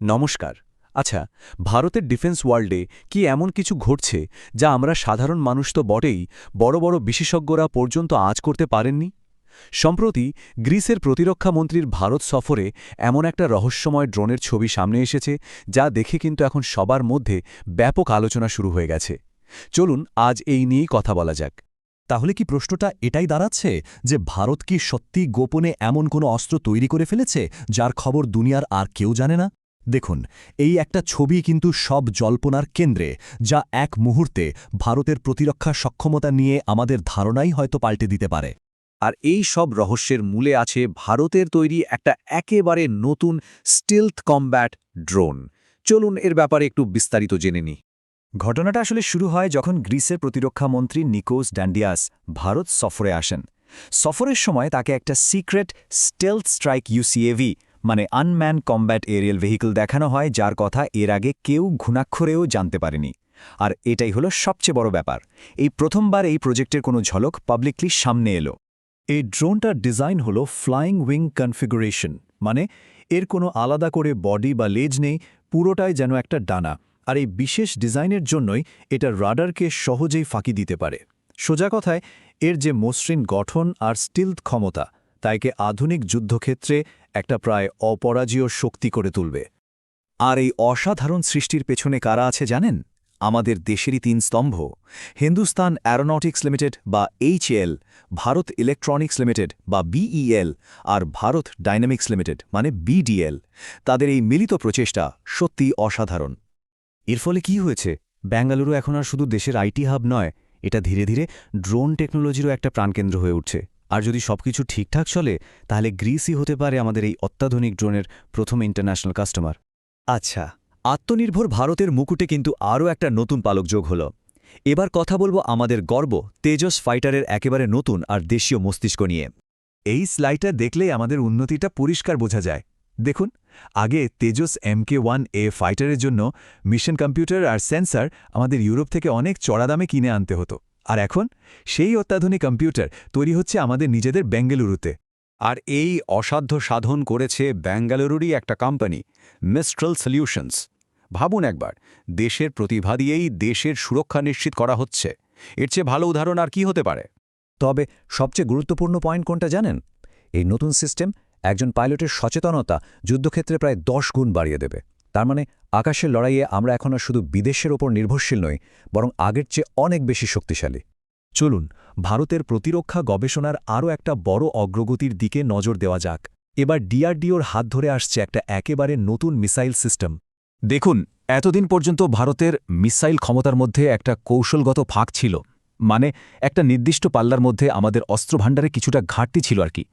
নমস্কার। আচ্ছা, ভারতের ডিফেন্স ওয়ার্ল্ডে কি এমন কিছু ঘটছে যা আমরা সাধারণ মানুষ তো বটেই, বড় বড় বিশেষজ্ঞরা পর্যন্ত আঁচ করতে পারেননি? সম্প্রতি গ্রিসের প্রতিরক্ষা মন্ত্রীর ভারত সফরে এমন একটা রহস্যময় ড্রোনের ছবি সামনে এসেছে যা দেখে কিন্তু এখন সবার মধ্যে ব্যাপক আলোচনা শুরু হয়ে গেছে। চলুন আজ এই নিয়েই কথা বলা যাক। তাহলে কি প্রশ্নটা এটাই দাঁড়াচ্ছে যে ভারত কি সত্যি গোপনে এমন কোনো অস্ত্র তৈরি করে ফেলেছে যার খবর দুনিয়ার আর কেউ জানে না? দেখুন, এই একটা ছবি কিন্তু সব জল্পনার কেন্দ্রে, যা এক মুহূর্তে ভারতের প্রতিরক্ষা সক্ষমতা নিয়ে আমাদের ধারণাই হয়তো পাল্টে দিতে পারে। আর এই সব রহস্যের মূলে আছে ভারতের তৈরি একটা একেবারে নতুন স্টিলথ কমব্যাট ড্রোন। চলুন এর ব্যাপারে একটু বিস্তারিত জেনে নিই। ঘটনাটা আসলে শুরু হয় যখন গ্রিসের প্রতিরক্ষা মন্ত্রী নিকোস ড্যান্ডিয়াস ভারত সফরে আসেন। সফরের সময় তাকে একটা সিক্রেট স্টেলথ স্ট্রাইক ইউসিএভি মানে আনম্যান কমব্যাট এরিয়াল ভেহিকল দেখানো হয়, যার কথা এর আগে কেউ ঘুণাক্ষরেও জানতে পারেনি। আর এটাই হলো সবচেয়ে বড় ব্যাপার, এই প্রথমবার এই প্রজেক্টের কোনো ঝলক পাবলিকলি সামনে এলো। এই ড্রোনটার ডিজাইন হলো ফ্লাইং উইং কনফিগারেশন, মানে এর কোনো আলাদা করে বডি বা লেজ নেই, পুরোটাই যেন একটা ডানা। আর এই বিশেষ ডিজাইনের জন্যই এটা রাডারকে সহজেই ফাঁকি দিতে পারে। সোজা কথায়, এর যে মসৃণ গঠন আর স্টিলথ ক্ষমতা, তাইকে আধুনিক যুদ্ধক্ষেত্রে একটা প্রায় অপরাজেয় শক্তি করে তুলবে। আর এই অসাধারণ সৃষ্টির পেছনে কারা আছে জানেন? আমাদের দেশেরই তিন স্তম্ভ, হিন্দুস্তান অ্যারোনটিক্স লিমিটেড বা এইচএএল, ভারত ইলেকট্রনিক্স লিমিটেড বা বিইএল, আর ভারত ডাইনামিক্স লিমিটেড মানে বিডিএল। তাদের এই মিলিত প্রচেষ্টা সত্যিই অসাধারণ। এর ফলে কি হয়েছে? বেঙ্গালুরু এখন আর শুধু দেশের আইটি হাব নয়, এটা ধীরে ধীরে ড্রোন টেকনোলজিরও একটা প্রাণকেন্দ্র হয়ে উঠছে। আর যদি সবকিছু ঠিকঠাক চলে, তাহলে গ্রিসই হতে পারে আমাদের এই অত্যাধুনিক ড্রোনের প্রথম ইন্টারন্যাশনাল কাস্টমার। আচ্ছা, আত্মনির্ভর ভারতের মুকুটে কিন্তু আরও একটা নতুন পালক যোগ হল। এবার কথা বলবো আমাদের গর্ব তেজস ফাইটারের একেবারে নতুন আর দেশীয় মস্তিষ্ক নিয়ে। এই স্লাইডটা দেখলেই আমাদের উন্নতিটা পরিষ্কার বোঝা যায়। দেখুন, আগে তেজস MK1A ফাইটারের জন্য মিশন কম্পিউটার আর সেন্সর আমাদের ইউরোপ থেকে অনেক চড়া দামে কিনে আনতে হতো, আর এখন সেই অত্যাধুনিক কম্পিউটার তৈরি হচ্ছে আমাদের নিজেদের বেঙ্গালুরুতে। আর এই অসাধ্য সাধন করেছে বেঙ্গালুরুরই একটা কোম্পানি, মিস্ট্রাল সলিউশনস। ভাবুন একবার, দেশের প্রতিভা দিয়েই দেশের সুরক্ষা নিশ্চিত করা হচ্ছে। এর চেয়ে ভালো উদাহরণ আর কি হতে পারে? তবে সবচেয়ে গুরুত্বপূর্ণ পয়েন্ট কোনটা জানেন? এই নতুন সিস্টেম একজন পাইলটের সচেতনতা যুদ্ধক্ষেত্রে প্রায় 10 গুণ বাড়িয়ে দেবে। তার মানে আকাশের লড়াইয়ে আমরা এখন আর শুধু বিদেশের ওপর নির্ভরশীল নই, বরং আগের চেয়ে অনেক বেশি শক্তিশালী। চলুন ভারতের প্রতিরক্ষা গবেষণার আরও একটা বড় অগ্রগতির দিকে নজর দেওয়া যাক। এবার ডিআরডিওর হাত ধরে আসছে একটা একেবারে নতুন মিসাইল সিস্টেম। দেখুন, এতদিন পর্যন্ত ভারতের মিসাইল ক্ষমতার মধ্যে একটা কৌশলগত ফাঁক ছিল, মানে একটা নির্দিষ্ট পাল্লার মধ্যে আমাদের অস্ত্রভাণ্ডারে কিছুটা ঘাটতি ছিল আর কি।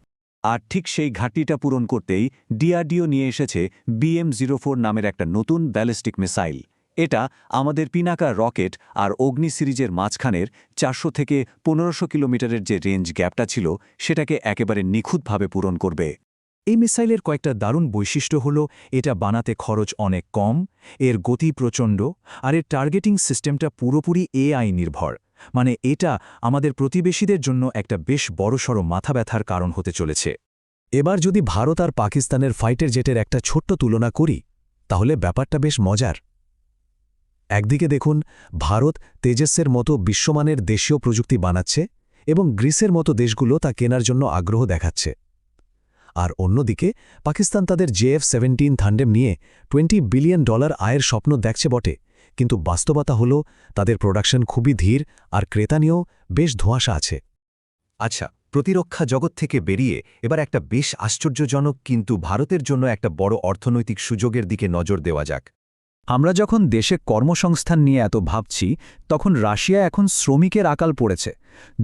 আর ঠিক সেই ঘাটতিটা পূরণ করতেই ডিআরডিও নিয়ে এসেছে BM-04 নামের একটা নতুন ব্যালিস্টিক মিসাইল। এটা আমাদের পিনাকা রকেট আর অগ্নি সিরিজের মাঝখানের 400 থেকে 1500 কিলোমিটারের যে রেঞ্জ গ্যাপটা ছিল, সেটাকে একেবারে নিখুঁতভাবে পূরণ করবে। এই মিসাইলের কয়েকটা দারুণ বৈশিষ্ট্য হল, এটা বানাতে খরচ অনেক কম, এর গতি প্রচণ্ড, আর এর টার্গেটিং সিস্টেমটা পুরোপুরি AI নির্ভর। মানে এটা আমাদের প্রতিবেশীদের জন্য একটা বেশ বড়সড় মাথা ব্যথার কারণ হতে চলেছে। এবার যদি ভারত আর পাকিস্তানের ফাইটার জেটের একটা ছোট্ট তুলনা করি, তাহলে ব্যাপারটা বেশ মজার। একদিকে দেখুন, ভারত তেজসের মতো বিশ্বমানের দেশীয় প্রযুক্তি বানাচ্ছে এবং গ্রিসের মতো দেশগুলো তা কেনার জন্য আগ্রহ দেখাচ্ছে। আর অন্যদিকে পাকিস্তান তাদের JF-17 থান্ডেম নিয়ে $20 বিলিয়ন আয়ের স্বপ্ন দেখছে বটে, কিন্তু বাস্তবতা হল তাদের প্রোডাকশন খুবই ধীর আর ক্রেতা নিয়েও বেশ ধোঁয়াশা আছে। আচ্ছা, প্রতিরক্ষা জগৎ থেকে বেরিয়ে এবার একটা বেশ আশ্চর্যজনক কিন্তু ভারতের জন্য একটা বড় অর্থনৈতিক সুযোগের দিকে নজর দেওয়া যাক। আমরা যখন দেশে কর্মসংস্থান নিয়ে এত ভাবছি, তখন রাশিয়া এখন শ্রমিকের আকাল পড়েছে।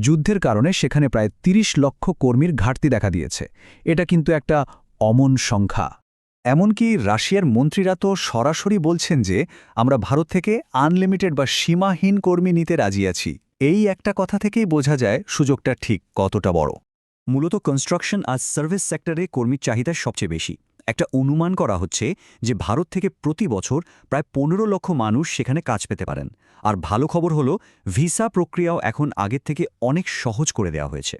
যুদ্ধের কারণে সেখানে প্রায় 30 লক্ষ কর্মীর ঘাটতি দেখা দিয়েছে। এটা কিন্তু একটা অমন সংখ্যা। এমনকি রাশিয়ার মন্ত্রীরা তো সরাসরি বলছেন যে আমরা ভারত থেকে আনলিমিটেড বা সীমাহীন কর্মী নিতে রাজি আছি। এই একটা কথা থেকেই বোঝা যায় সুযোগটা ঠিক কতটা বড়। মূলত কনস্ট্রাকশন আর সার্ভিস সেক্টরে কর্মীর চাহিদা সবচেয়ে বেশি। একটা অনুমান করা হচ্ছে যে ভারত থেকে প্রতি বছর প্রায় 15 লক্ষ মানুষ সেখানে কাজ পেতে পারেন। আর ভালো খবর হলো, ভিসা প্রক্রিয়াও এখন আগের থেকে অনেক সহজ করে দেওয়া হয়েছে।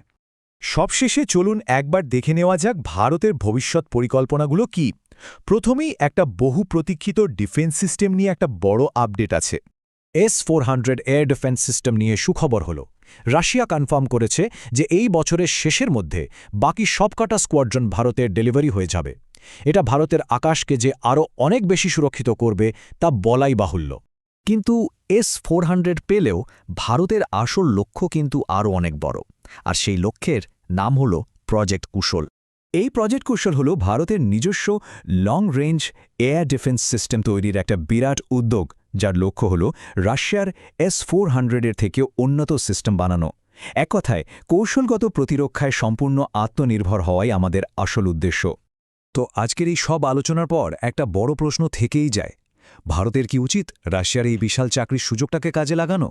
সবশেষে চলুন একবার দেখে নেওয়া যাক ভারতের ভবিষ্যৎ পরিকল্পনাগুলো কি। প্রথমেই একটা বহু প্রতীক্ষিত ডিফেন্স সিস্টেম নিয়ে একটা বড় আপডেট আছে। S-400 এয়ার ডিফেন্স সিস্টেম নিয়ে সুখবর হলো। রাশিয়া কনফার্ম করেছে যে এই বছরের শেষের মধ্যে বাকি সবকটা স্কোয়াড্রন ভারতের ডেলিভারি হয়ে যাবে। এটা ভারতের আকাশকে যে আরও অনেক বেশি সুরক্ষিত করবে তা বলাই বাহুল্য। কিন্তু S-400 পেলেও ভারতের আসল লক্ষ্য কিন্তু আরও অনেক বড়, আর সেই লক্ষ্যের নাম হল প্রজেক্ট কুশল। এই প্রজেক্ট কুশল হল ভারতের নিজস্ব long range air defence system তৈরির একটা বিরাট উদ্যোগ, যার লক্ষ্য হল রাশিয়ার S-400-এর থেকেও উন্নত সিস্টেম বানানো। এক কথায় কৌশলগত প্রতিরক্ষায় সম্পূর্ণ আত্মনির্ভর হওয়াই আমাদের আসল উদ্দেশ্য। তো আজকের এই সব আলোচনার পর একটা বড় প্রশ্ন থেকেই যায়, ভারতের কি উচিত রাশিয়ার এই বিশাল চাকরির সুযোগটাকে কাজে লাগানো?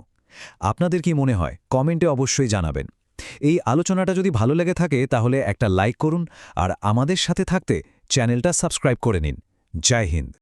আপনাদের কি মনে হয় কমেন্টে অবশ্যই জানাবেন। এই আলোচনাটা যদি ভালো লেগে থাকে তাহলে একটা লাইক করুন, আর আমাদের সাথে থাকতে চ্যানেলটা সাবস্ক্রাইব করে নিন। জয় হিন্দ।